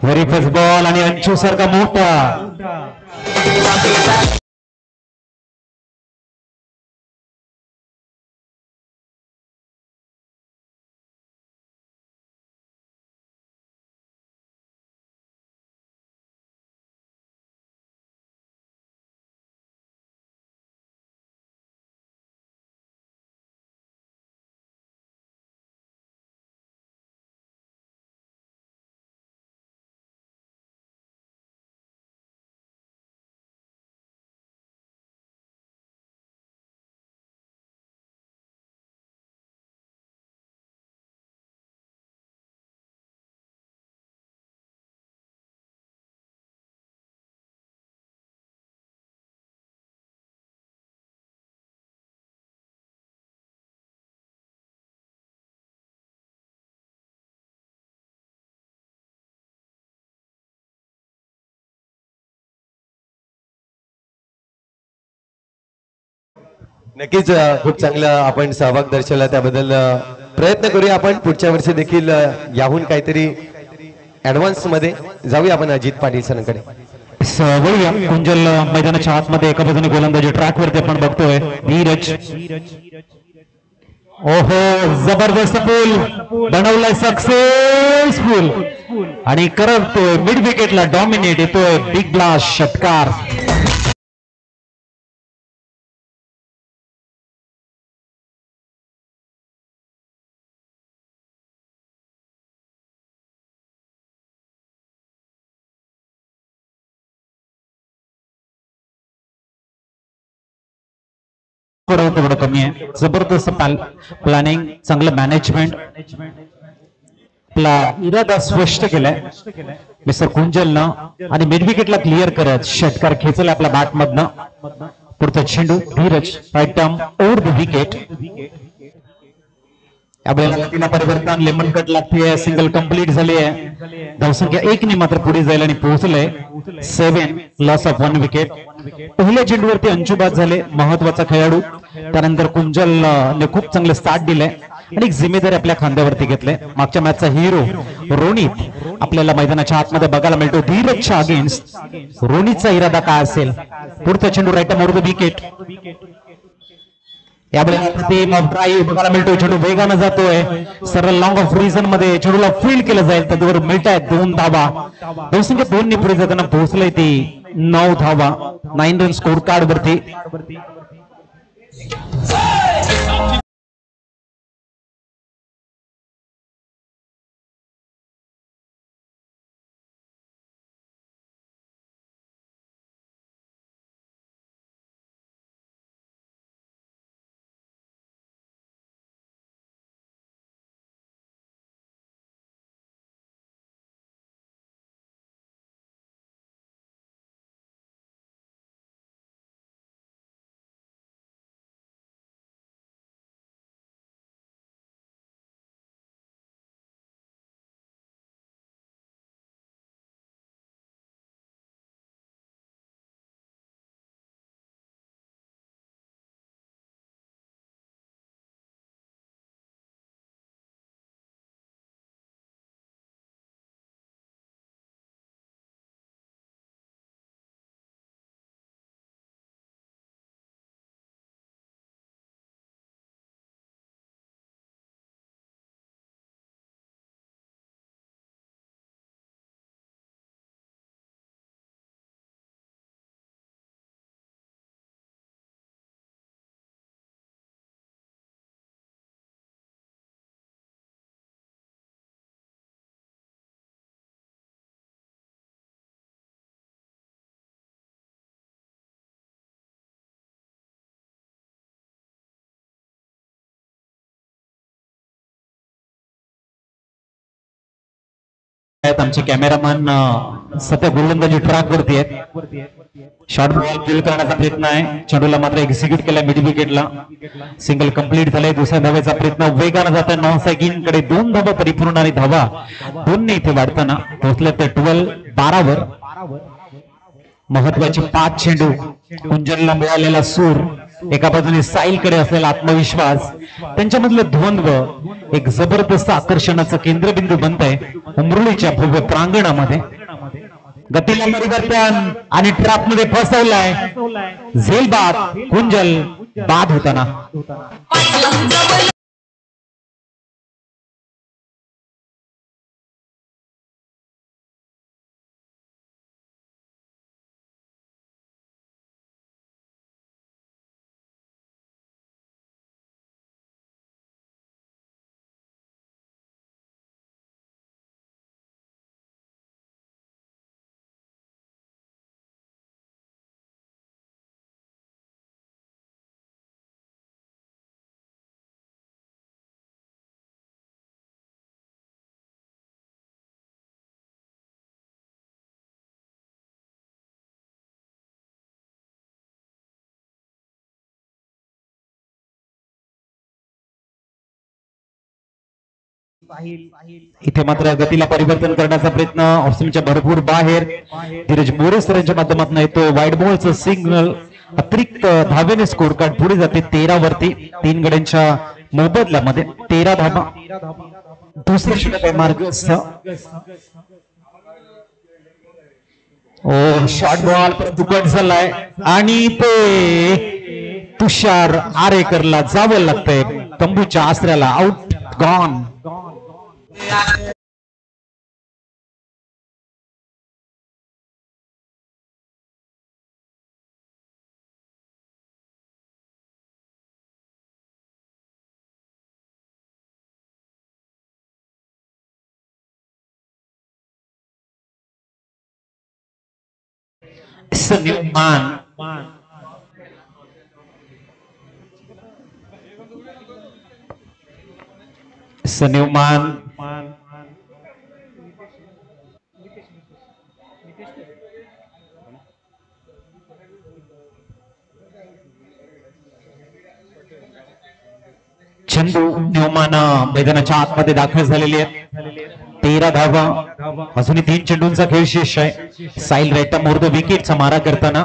Very first ball आणि अंशू सारखा मोठा नक्कीच खूप चांगलं आपण सहभाग दर्शवला त्याबद्दल प्रयत्न करूया आपण पुढच्या वर्षी देखील याहून काहीतरी ऍडव्हान्स मध्ये जाऊया आपण अजित पाटील सरांकडे वळूया कुंजल मैदानाच्या आतमध्ये एका बाजूने गोलंदाजी ट्रॅक वरती आपण बघतोय धीरज ओहो जबरदस्त पूल बनवलाय सक्सेसफुल आणि करतोय मिड विकेटला डॉमिनेट येतोय बिग ब्लास्ट षटकार थोडं कमी आहे जबरदस्त प्लॅनिंग चांगलं मॅनेजमेंट आपला इरादा स्पष्ट केलाय मिस्टर कुंजलनं आणि मिड विकेटला क्लिअर करत षटकार खेचला आपल्या बॅट मधनं पुढचा चेंडू Dheeraj right arm over the wicket यावेळेला परिवर्तन लेमन कट लागते सिंगल कंप्लीट झाली आहे धावसंख्या 1 ने मात्र पुढे जाईल आणि पोहोचले 7 लॉस ऑफ 1 विकेट पहिल्या चेंडूवरती अंशू बाद झाले महत्वाचा खेळाडू त्यानंतर कुंजलने खूप चांगले स्टार्ट दिले आणि एक जिम्मेदारी आपल्या खांद्यावरती घेतले मागच्या मॅचचा हिरो रोनित आपल्याला मैदानाच्या आतमध्ये बघायला मिळतो धीरजच्या अगेन्स्ट रोनितचा इरादा काय असेल पुढचा चेंडू राईट ओव्हर द विकेट यावेळेला ड्राईव्ह बघायला मिळतोय चेंडू वेगानं जातोय सरळ लॉंग ऑफ रिझन मध्ये चेंडूला फील्ड केलं जाईल त्याच्यावर मिळतायत 2 धावा धावसंख्या 2 ने पुढे जाताना पोहोचलंय ती 9 धावा 9 रन स्कोर कार्ड वरती आमचे कॅमेरामॅन सध्या गोलंदाजी ट्रॅक वरती आहेत शॉर्ट बॉल किल करण्याचा प्रयत्न आहे चेंडूला मात्र एक्झिक्यूट केला मिड विकेटला सिंगल कंप्लीट झालाय दुसऱ्या धावेचा प्रयत्न वेगानं जात आहे 9 सेकंडकडे 2 धावा परिपूर्ण आणि धावा 2 ने इथे वाढताना पोहोचले ते 12 वर महत्वाची 5 चेंडू कुंजलला मिळालेला सूर एका बाजूने साहिलकडे असलेला आत्मविश्वास, त्यांच्यामधलं द्वंद्व एक जबरदस्त आकर्षणाचं केंद्रबिंदू बनत आहे उमरुळीच्या भव्य प्रांगणामध्ये. गतीला परिवर्तन आणि ट्रॅप मध्ये फसवलाय झेलबाद कुंजल बाद होताना. इथे मात्र गतीला परिवर्तन करण्याचा प्रयत्न ऑप्शनच्या भरपूर बाहेर. धीरज मोरे सरांच्या माध्यमातून येतो वाईट बॉलचं सिग्नल. अतिरिक्त धावेने स्कोर कार्ड पुढे जाते 13 वरती. 3 गड्यांच्या मोबदल्यामध्ये 13 धावा. दुसरे षटक आहे मार्गस्थ. ओ शॉर्ट बॉल दुकट झालाय आणि ते तुषार आरेकरला जावं लागतंय तंबूच्या आसऱ्याला. Out gone. सन्मान सन्मान चंदू न्यूमान मैदानाच्या आतमध्ये दाखल झालेले आहेत. 13 धावा. अजूनही 3 चेंडूंचा खेळ शेष आहे. साहिल रेटा मोर्द विकेटचा मारा करताना.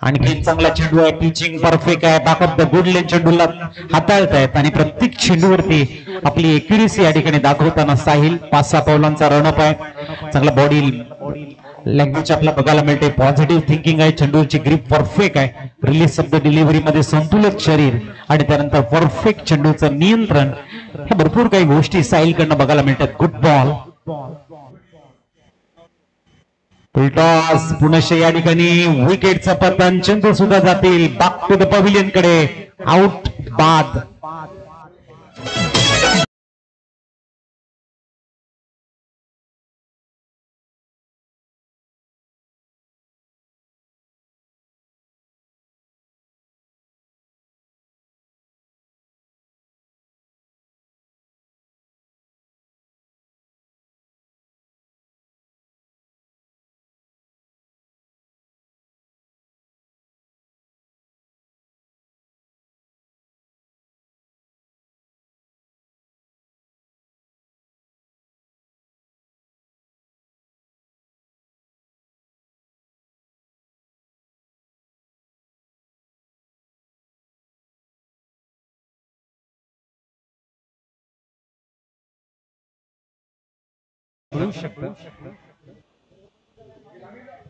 आणखी चांगला चेंडू आहे. पिचिंग परफेक्ट आहे. बॅक ऑफ द गुड लेन चेंडूला हाताळतायत आणि प्रत्येक चेंडूवरती आपली एक्युरेसी या ठिकाणी दाखवताना साहिल. 5-6 पावलांचा रनअप आहे. चांगला बॉडी लँग्वेज आपल्याला बघायला मिळते. पॉझिटिव्ह थिंकिंग आहे. चेंडूची ग्रिप परफेक्ट आहे. रिलीज ऑफ द डिलिव्हरी मध्ये संतुलित शरीर आणि त्यानंतर परफेक्ट चेंडूचं नियंत्रण. ह्या भरपूर काही गोष्टी साहिल कडनं बघायला मिळतात. Good ball. टॉस पुनश्च या ठिकाणी विकेटचं पतन. चेंडू सुद्धा जातील बॅक टू द पव्हिलियन कडे. आउट बाद.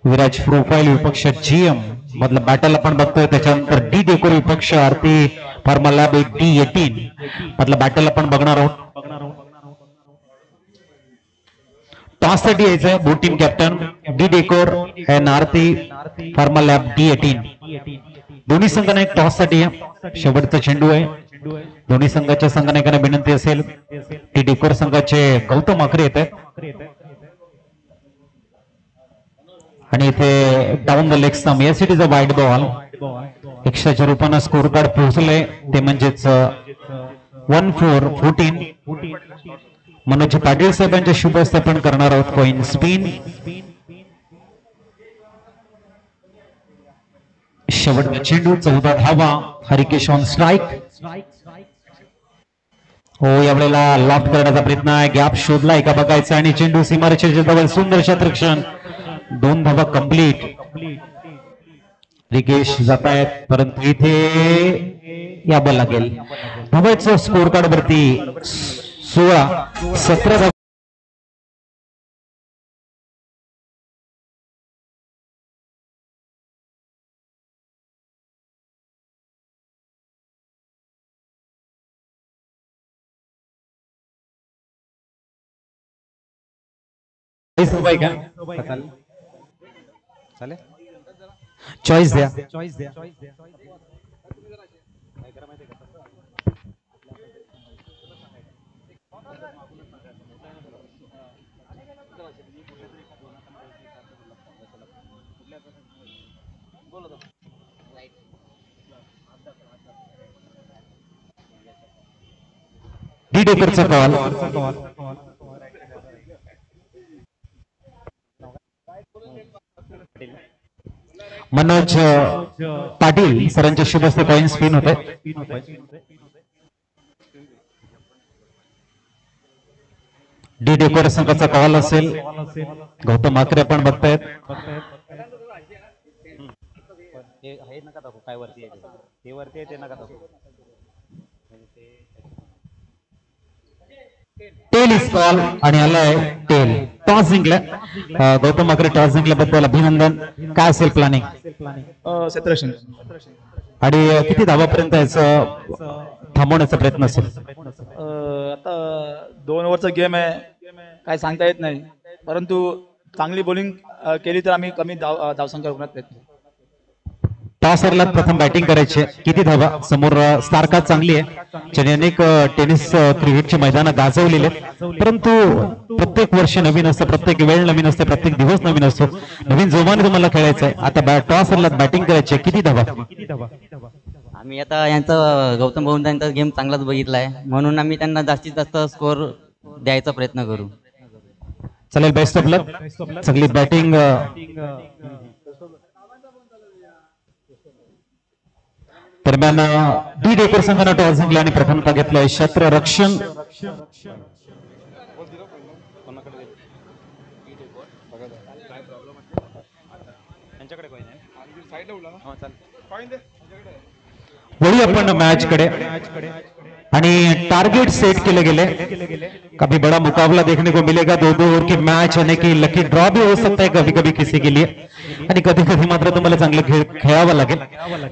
विराज प्रोफाईल विपक्ष जीएम मधला बॅटल आपण बघतोय. त्याच्यानंतर डी डेकोर विपक्ष आरती फार्मा लॅब D18 मधला बॅटल आपण बघणार आहोत. टॉस साठी यायचं बो team captain D decor and Aarti pharma lab D18. दोन्ही संघांना एक टॉस साठी शेवटचा चेंडू आहे. दोन्ही संघाच्या संघनायकांना विनंती असेल. डी डेकोर संघाचे गौतम आखरे येत आहेत आणि इथे डाऊन द लेग स्टंप यासाठी इज अ वाईड बॉल. एक्स्ट्राच्या रूपानं स्कोर कार्ड पोहोचले ते म्हणजेच 1-4-14. मनोज पाटील साहेबांच्या शुभ स्थापन करणार आहोत. Coin spin. शेवटचा चेंडू 14 धावा. Harikesh on strike. हो यावेळेला लॉफ्ट करण्याचा प्रयत्न आहे. गॅप शोधलाय का बघायचा आणि चेंडू सीमारेषेच्या जवळ सुंदर क्षेत्ररक्षण. 2 धावा कंप्लीट. रिकेश जात आहेत परंतु इथे यावं लागेल. धावांचं स्कोर कार्ड वरती 16-17 चॉईस द्या. डी डेकरचा कॉल. मनोज पाटील सरांच्या शुभ हस्ते कॉइन स्पिन होत आहे. डी डेकोर संघाचा कॉल असेल. गौतम माकरे आपण बघतायत. टेल इज कॉल आणि आलाय टेल. टॉस जिंकला. गौतम माकरे टॉस जिंकल्याबद्दल अभिनंदन. काय असेल प्लॅनिंग? 17 आणि किती धावापर्यंत याचं थांबवण्याचा प्रयत्न असेल? आता 2 ओव्हरचा गेम आहे, काय सांगता येत नाही, परंतु चांगली बॉलिंग केली तर आम्ही कमी धावसंख्या रोखण्याचा प्रयत्न. टॉस हरला प्रथम बॅटिंग करायची. किती धावा? समोर स्टारकास्ट चांगली आहे, ज्याने अनेक टेनिस क्रिकेटची मैदानं गाजवलेली आहेत, परंतु प्रत्येक वर्ष नवीन असतं, प्रत्येक वेळ नवीन असते, प्रत्येक दिवस नवीन असतो. नवीन जोमाने तुम्हाला खेळायचं आहे. आता टॉस हरला बॅटिंग करायची. किती धावा? आम्ही आता यांचा गौतम भाऊंचा गेम चांगलाच बघितलाय, म्हणून आम्ही त्यांना जास्तीत जास्त स्कोर द्यायचा प्रयत्न करू. चालेल, बेस्ट ऑफ लक. सगळी बॅटिंग दरम्यान डी डेकर संघानं टॉस जिंकला आणि प्रथमता घेतलाय. क्षेत्ररक्षण वळी आपण मॅच कडे. आणि टारगेट सेट केले गेले. कभी बड़ा मुकाबला देखने को मिलेगा. 2-2 ओव्हर की मॅच यानी की लकी ड्रॉ भी हो सकता है कभी कभी किसी के लिए, आणि कधी कधी मात्र तुम्हाला चांगलं खेळावं लागेल.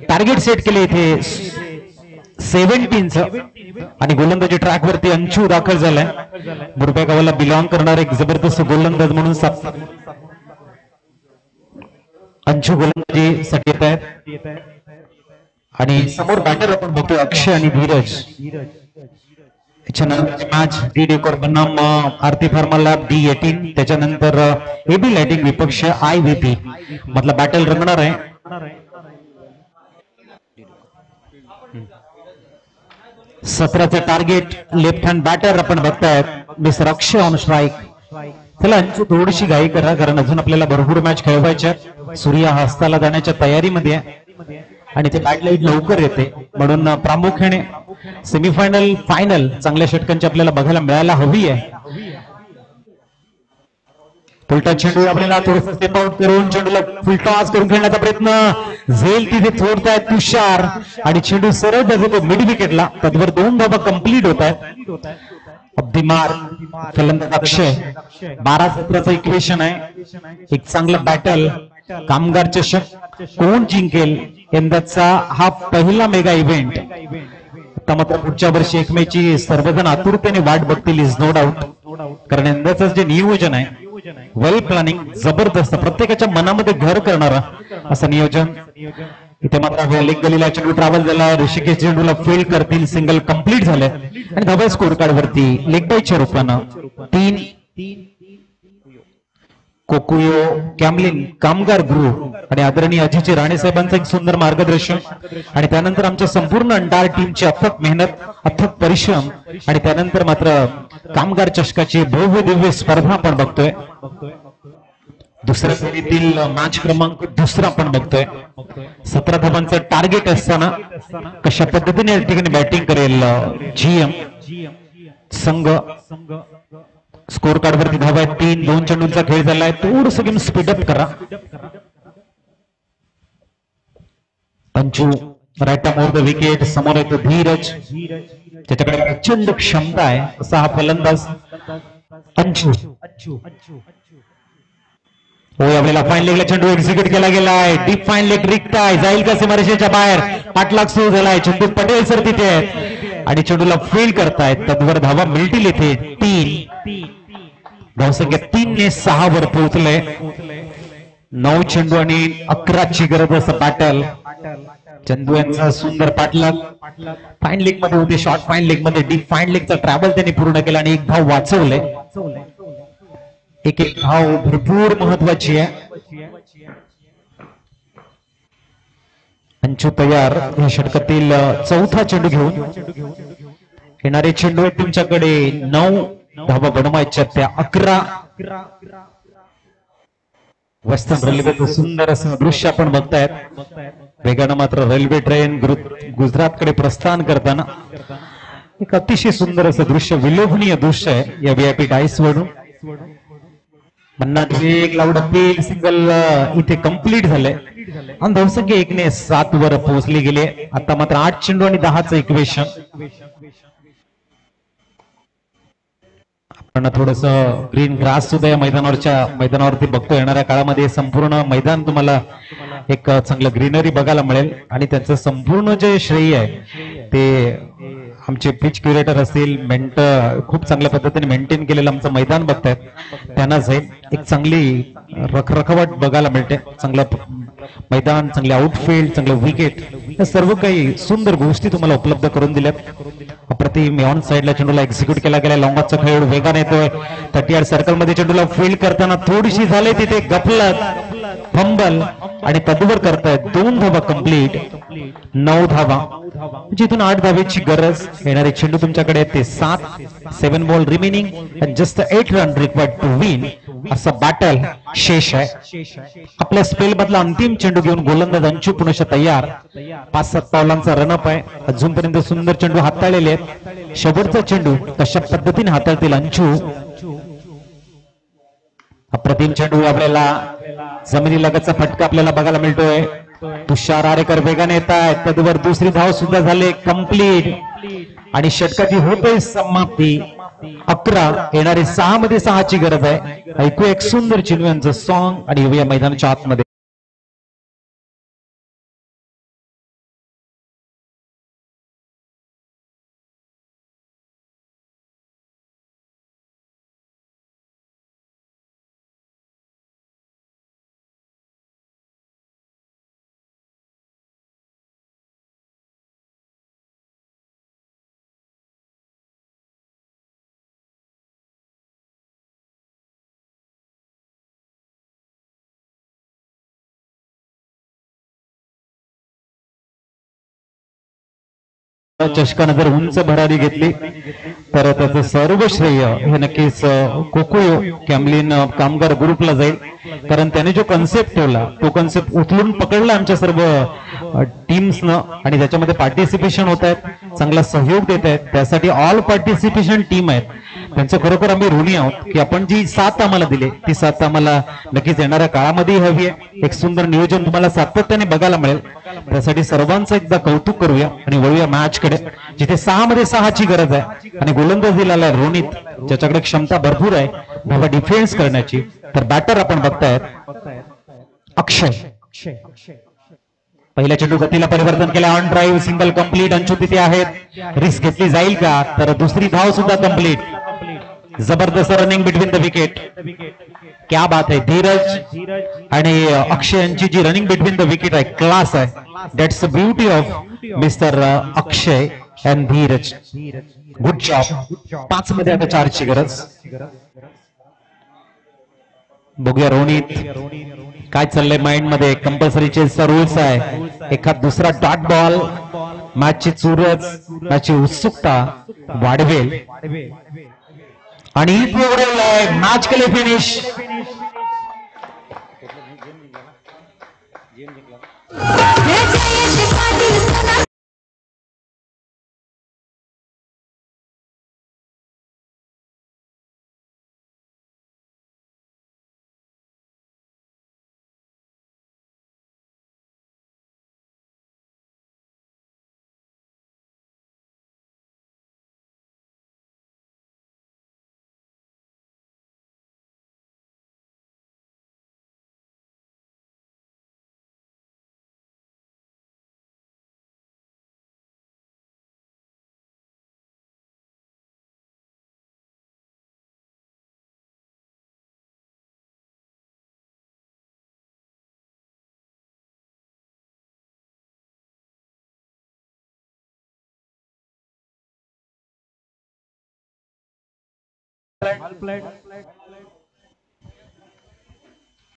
टार्गेट सेट केले इथे 17चं. आणि गोलंदाजी ट्रॅक वरती अंशू दाखल झालाय. मुरबे गावाला बिलॉंग करणारा एक जबरदस्त गोलंदाज म्हणून अंशू गोलंदाजी साठी येत आहेत. आणि समोर बॅटर आपण बघतोय अक्षय आणि धीरज. त्याच्यानंतर मॅच डी डेकोर बनाम आरती फार्मा लॅब D18. त्याच्यानंतर एबी लाइटिंग विपक्ष IVP मधला बॅटल रंगणार आहे. 17चं टार्गेट. लेफ्ट हँड बॅटर आपण बघतायत मिस्टर अक्षय ऑन स्ट्राईक. त्याला अंशू थोडीशी घाई करा, कारण अजून आपल्याला भरपूर मॅच खेळवायच्या. सूर्य हस्ताला जाण्याच्या तयारीमध्ये आहे आणि ते बॅट लाईट लवकर येते, म्हणून प्रामुख्याने सेमीफायनल फायनल चांगल्या षटकांची आपल्याला बघायला मिळायला हवी आहे. फुलटा चेंडू आपल्याला थोडंसं स्टेप आउट करून चेंडूला फुलटॉस करून खेळण्याचा प्रयत्न. झेल तिथे सोडतायत तुषार आणि चेंडू सरळ जातो मिड विकेटला. तद्वर 2 धावा कंप्लीट होत आहेत. अब्दिमार फलंदाज अक्षय. 12-17चं इक्वेशन आहे. एक चांगलं बॅटल. कामगार चषक कोण जिंकेल यंदाचा हा पहिला मेगा इव्हेंट. आता मात्र पुढच्या वर्षी 1 मेची सर्वजण आतुरतेने वाट बघतील इज नो डाऊट, कारण यंदाचं जे नियोजन आहे वेल प्लॅनिंग जबरदस्त, प्रत्येकाच्या मनामध्ये घर करणारा असं नियोजन. इथे मात्र लेग गलीला चेंडू ट्रॅव्हल झाला. ऋषिकेश चेंडूला फील्ड करतील. सिंगल कंप्लीट झाले आणि धावा स्कोर कार्ड वरती लेग बाईच्या रूपानं 3. कोकुयो कॅमलिन कामगार ग्रुप आणि आदरणीय अजितजी राणे साहेबांचं एक सुंदर मार्गदर्शन, आणि त्यानंतर आमच्या संपूर्ण अंडार टीमची अथक मेहनत, अथक परिश्रम, आणि त्यानंतर मात्र कामगार चषकाची भव्य दिव्य स्पर्धा आपण बघतोय. दुसऱ्या फेरीतील मॅच क्रमांक 2 आपण बघतोय. 17 धावांचं टार्गेट असताना कशा पद्धतीने या ठिकाणी बॅटिंग करेल GM संघ. स्कोर कार्ड वरती धावा आहेत 3. 2 चेंडूंचा खेळ झालाय. थोडंसं गेम स्पीडअप करा. अंशू राईट मोर द विकेट. समोर येतो धीरज, त्याच्याकडे प्रचंड क्षमता आहे असा हा फलंदाज अंशू. हो, यावेळेला फाईन लेगला चेंडू एक्झिक्यूट केला गेलाय. डीप फाईन लेग रिक्त आहे, जाईल का सीमारेषेच्या बाहेर. पाठलाग सुरू झालाय. चंदू पटेल सर तिथे आहेत आणि चेंडूला फील्ड करतायत. तद्वर धावा मिळतील इथे 3. धावसंख्या 3-6 वर पोहोचले. 9 चेंडू आणि 11ची गरज असं बॅटल. चंदू यांचा सुंदर पाठलाग. फाईन लेग मध्ये होते, शॉर्ट फाईन लेग मध्ये. डीप फाईन लेगचा ट्रॅव्हल त्यांनी पूर्ण केला आणि एक धाव वाचवले. एक धाव भरपूर महत्वाची आहे. अंशू तयार या षटकातील चौथा चेंडू घेऊन. येणारे चेंडू आहेत तुमच्याकडे 9 धावा बनवायच्या त्या 11. वेस्टर्न रेल्वेचं सुंदर असं दृश्य आपण बघतायत. वेगानं मात्र रेल्वे ट्रेन गुजरातकडे प्रस्थान करताना एक अतिशय सुंदर असं दृश्य, विलोभनीय दृश्य आहे या VIP डाईस वरून. मन्नात एक लाऊड अपील सिंगल इथे कंप्लीट झालंय आणि धावसंख्या 1-7 वर पोहोचली गेली. आता मात्र 8 चेंडू आणि 10चं इक्वेशन. आपण थोडस ग्रीन ग्रास सुद्धा या मैदानावरती बघतो. येणाऱ्या काळामध्ये संपूर्ण मैदान तुम्हाला एक चांगलं ग्रीनरी बघायला मिळेल आणि त्यांचं संपूर्ण जे श्रेय आहे ते आमचे पिच क्युरेटर असतील, खूप चांगल्या पद्धतीने मेंटेन केलेलं आमचं मैदान बघतायत त्यांना जाईल. एक चांगली रखरखावट बघायला मिळते. चांगलं मैदान, चांगले आउटफील्ड, चांगलं विकेट, या सर्व काही सुंदर गोष्टी तुम्हाला उपलब्ध करून दिल्यात. अप्रतिम ऑन साइडला चेंडूला एक्झिक्यूट केला गेला. लॉंगॉचा खेळ वेगाने येतोय. 30 सर्कल मध्ये चेंडूला फील्ड करताना थोडीशी झाले तिथे गफलत, फंबल आणि तद्वर करतायत 2 धावा कंप्लीट. 9 धावा, जिथून 8 धावेची गरज. येणारे चेंडू तुमच्याकडे ते 7 ball remaining and just 8 run required to win असं बॅटल शेष आहे. आपल्या स्पेल मधला अंतिम चेंडू घेऊन गोलंदाज अंशू पुनश्च तयार. 5-7 पावलांचा रनअप आहे. अजूनपर्यंत सुंदर चेंडू हाताळलेले आहेत. शेवटचा चेंडू कशा पद्धतीने हाताळतील अंशू. अप्रतिम चेंडू आपल्याला जमिनी लगतचा फटका आपल्याला बघायला मिळतोय. तुषार आरेकर वेगाने येत आहेत. तद्वर दुसरी धाव सुद्धा झाली कंप्लीट आणि षटकाची होते समाप्ती. 11 येणारे 6 मध्ये 6ची गरज आहे. ऐकू एक सुंदर चिन्ह यांचं सॉन्ग आणि येऊया मैदानाच्या आतमध्ये. चषकानं जर उंच भरारी घेतली तर त्याचं सर्व श्रेय हे नक्कीच कोकोयो कॅमलिन कामगार ग्रुपला जाईल. कारण त्याने जो कन्सेप्ट ठेवला तो कन्सेप्ट उचलून पकडला आमच्या सर्व टीम्सनं आणि त्याच्यामध्ये पार्टिसिपेशन होत आहेत, चांगला सहयोग देत आहेत. त्यासाठी ऑल पार्टिसिपेशन टीम आहेत, त्यांचं खरोखर आम्ही ऋणी आहोत की आपण जी साथ आम्हाला दिली ती साथ आम्हाला नक्कीच येणाऱ्या काळामध्ये हवी आहे. एक सुंदर नियोजन तुम्हाला सातत्याने बघायला मिळेल. त्यासाठी सर्वांचं एकदा कौतुक करूया आणि वळूया मॅच कडे, जिथे 6 मध्ये 6ची गरज आहे आणि गोलंदाज दिलेला रोनित, ज्याच्याकडे क्षमता भरपूर आहे बाबा डिफेन्स करण्याची. तर बॅटर आपण बघतायत अक्षय. पहिल्या चेंडू गतीला परिवर्तन केलं. On drive single complete. Anshu तिथे आहेत. रिस्क घेतली जाईल का? तर दुसरी धाव सुद्धा कंप्लीट. जबरदस्त रनिंग बिटवीन द विकेट. क्या बात आहे. धीरज आणि अक्षय यांची जी रनिंग बिटवीन द विकेट आहे क्लास आहे. That's the beauty of mister Akshay and Dheeraj. Good job. 5 मध्ये आता 4ची गरज. बघूया रोनित काय चाललंय माइंड मध्ये. कंपल्सरी चेसचा रूल्स आहे. एखाद दुसरा डॉट बॉल मॅचची चुरस, मॅचची उत्सुकता वाढवेल आणि मॅच केले फिनिश.